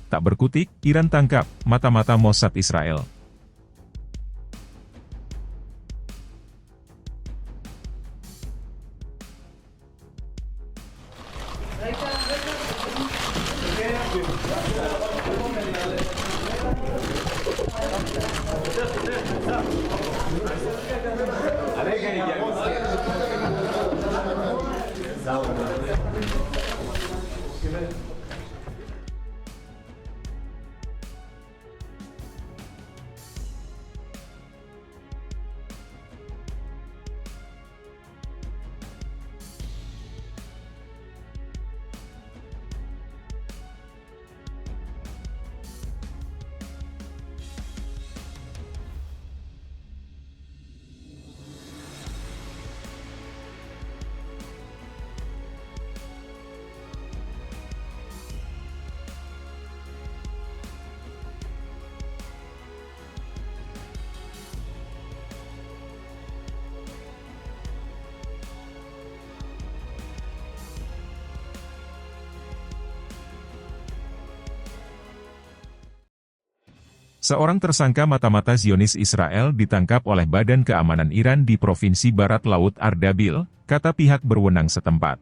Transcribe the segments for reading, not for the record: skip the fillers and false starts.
Tak berkutik, Iran tangkap mata-mata Mossad Israel. Seorang tersangka mata-mata Zionis Israel ditangkap oleh Badan Keamanan Iran di Provinsi Barat Laut Ardabil, kata pihak berwenang setempat.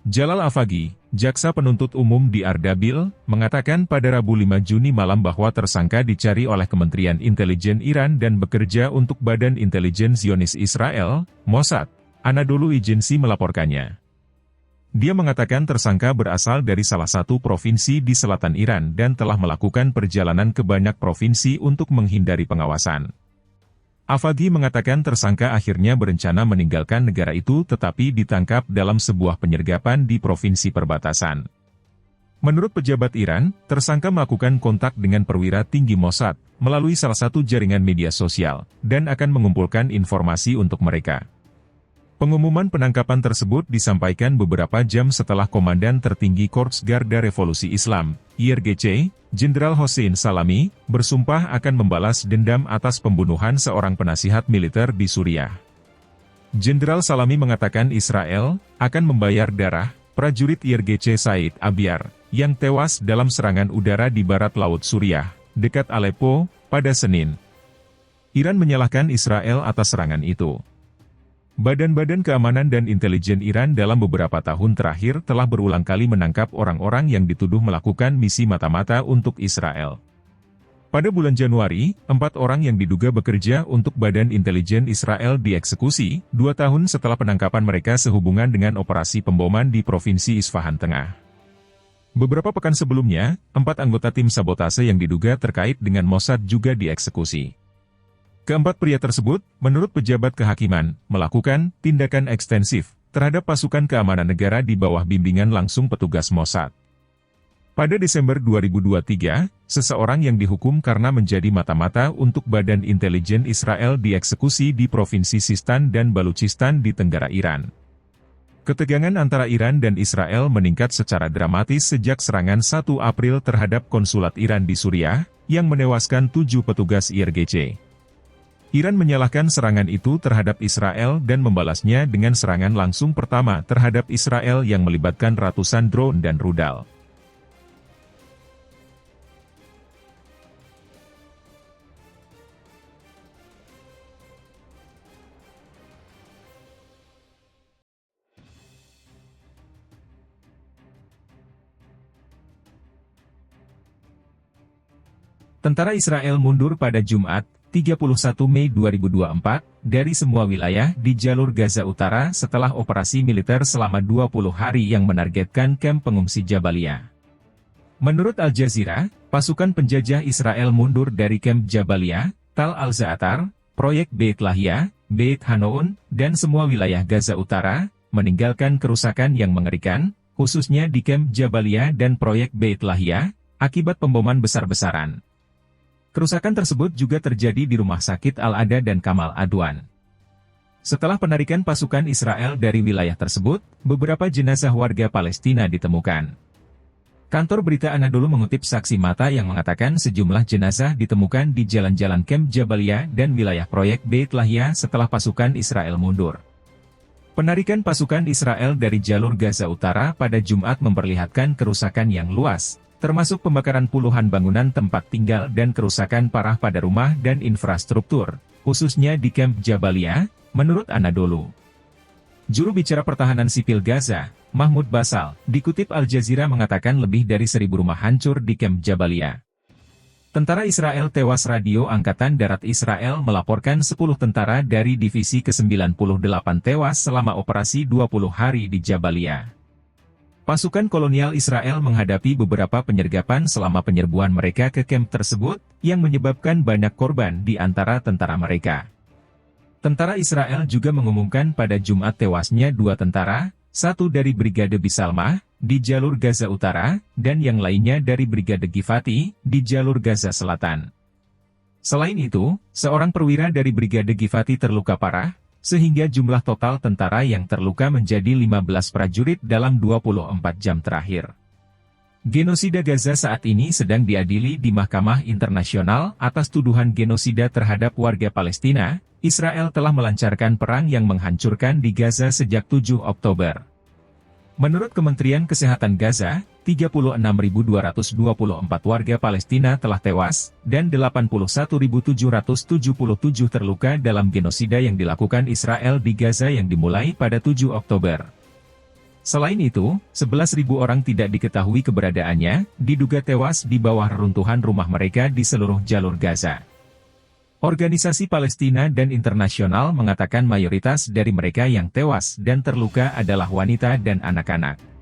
Jalal Afagi, jaksa penuntut umum di Ardabil, mengatakan pada Rabu 5 Juni malam bahwa tersangka dicari oleh Kementerian Intelijen Iran dan bekerja untuk Badan Intelijen Zionis Israel, Mossad. Anadolu Agency melaporkannya. Dia mengatakan tersangka berasal dari salah satu provinsi di selatan Iran dan telah melakukan perjalanan ke banyak provinsi untuk menghindari pengawasan. Afagi mengatakan tersangka akhirnya berencana meninggalkan negara itu tetapi ditangkap dalam sebuah penyergapan di provinsi perbatasan. Menurut pejabat Iran, tersangka melakukan kontak dengan perwira tinggi Mossad melalui salah satu jaringan media sosial dan akan mengumpulkan informasi untuk mereka. Pengumuman penangkapan tersebut disampaikan beberapa jam setelah Komandan Tertinggi Korps Garda Revolusi Islam, IRGC, Jenderal Hossein Salami, bersumpah akan membalas dendam atas pembunuhan seorang penasihat militer di Suriah. Jenderal Salami mengatakan Israel akan membayar darah prajurit IRGC Said Abiar, yang tewas dalam serangan udara di barat laut Suriah, dekat Aleppo, pada Senin. Iran menyalahkan Israel atas serangan itu. Badan-badan keamanan dan intelijen Iran dalam beberapa tahun terakhir telah berulang kali menangkap orang-orang yang dituduh melakukan misi mata-mata untuk Israel. Pada bulan Januari, 4 orang yang diduga bekerja untuk Badan Intelijen Israel dieksekusi, 2 tahun setelah penangkapan mereka sehubungan dengan operasi pemboman di Provinsi Isfahan Tengah. Beberapa pekan sebelumnya, 4 anggota tim sabotase yang diduga terkait dengan Mossad juga dieksekusi. Keempat pria tersebut, menurut pejabat kehakiman, melakukan tindakan ekstensif terhadap pasukan keamanan negara di bawah bimbingan langsung petugas Mossad. Pada Desember 2023, seseorang yang dihukum karena menjadi mata-mata untuk Badan Intelijen Israel dieksekusi di Provinsi Sistan dan Baluchistan di Tenggara Iran. Ketegangan antara Iran dan Israel meningkat secara dramatis sejak serangan 1 April terhadap konsulat Iran di Suriah, yang menewaskan 7 petugas IRGC. Iran menyalahkan serangan itu terhadap Israel dan membalasnya dengan serangan langsung pertama terhadap Israel yang melibatkan ratusan drone dan rudal. Tentara Israel mundur pada Jumat, 31 Mei 2024, dari semua wilayah di jalur Gaza Utara setelah operasi militer selama 20 hari yang menargetkan kamp pengungsi Jabalia. Menurut Al Jazeera, pasukan penjajah Israel mundur dari kamp Jabalia, Tal Al-Za'atar, proyek Beit Lahia, Beit Hanoun, dan semua wilayah Gaza Utara, meninggalkan kerusakan yang mengerikan, khususnya di kamp Jabalia dan proyek Beit Lahia, akibat pemboman besar-besaran. Kerusakan tersebut juga terjadi di Rumah Sakit Al-Ada dan Kamal Adwan. Setelah penarikan pasukan Israel dari wilayah tersebut, beberapa jenazah warga Palestina ditemukan. Kantor berita Anadolu mengutip saksi mata yang mengatakan sejumlah jenazah ditemukan di jalan-jalan kamp Jabalia dan wilayah proyek Beit Lahia setelah pasukan Israel mundur. Penarikan pasukan Israel dari jalur Gaza Utara pada Jumat memperlihatkan kerusakan yang luas, termasuk pembakaran puluhan bangunan tempat tinggal dan kerusakan parah pada rumah dan infrastruktur, khususnya di kamp Jabalia, menurut Anadolu. Juru bicara pertahanan sipil Gaza, Mahmoud Basal, dikutip Al Jazeera mengatakan lebih dari 1.000 rumah hancur di kamp Jabalia. Tentara Israel tewas. Radio Angkatan Darat Israel melaporkan 10 tentara dari Divisi ke-98 tewas selama operasi 20 hari di Jabalia. Pasukan kolonial Israel menghadapi beberapa penyergapan selama penyerbuan mereka ke kamp tersebut, yang menyebabkan banyak korban di antara tentara mereka. Tentara Israel juga mengumumkan pada Jumat tewasnya 2 tentara, satu dari Brigade Bisalmah, di jalur Gaza Utara, dan yang lainnya dari Brigade Givati, di jalur Gaza Selatan. Selain itu, seorang perwira dari Brigade Givati terluka parah, sehingga jumlah total tentara yang terluka menjadi 15 prajurit dalam 24 jam terakhir. Genosida Gaza saat ini sedang diadili di Mahkamah Internasional atas tuduhan genosida terhadap warga Palestina. Israel telah melancarkan perang yang menghancurkan di Gaza sejak 7 Oktober. Menurut Kementerian Kesehatan Gaza, 36.224 warga Palestina telah tewas, dan 81.777 terluka dalam genosida yang dilakukan Israel di Gaza yang dimulai pada 7 Oktober. Selain itu, 11.000 orang tidak diketahui keberadaannya, diduga tewas di bawah reruntuhan rumah mereka di seluruh jalur Gaza. Organisasi Palestina dan internasional mengatakan mayoritas dari mereka yang tewas dan terluka adalah wanita dan anak-anak.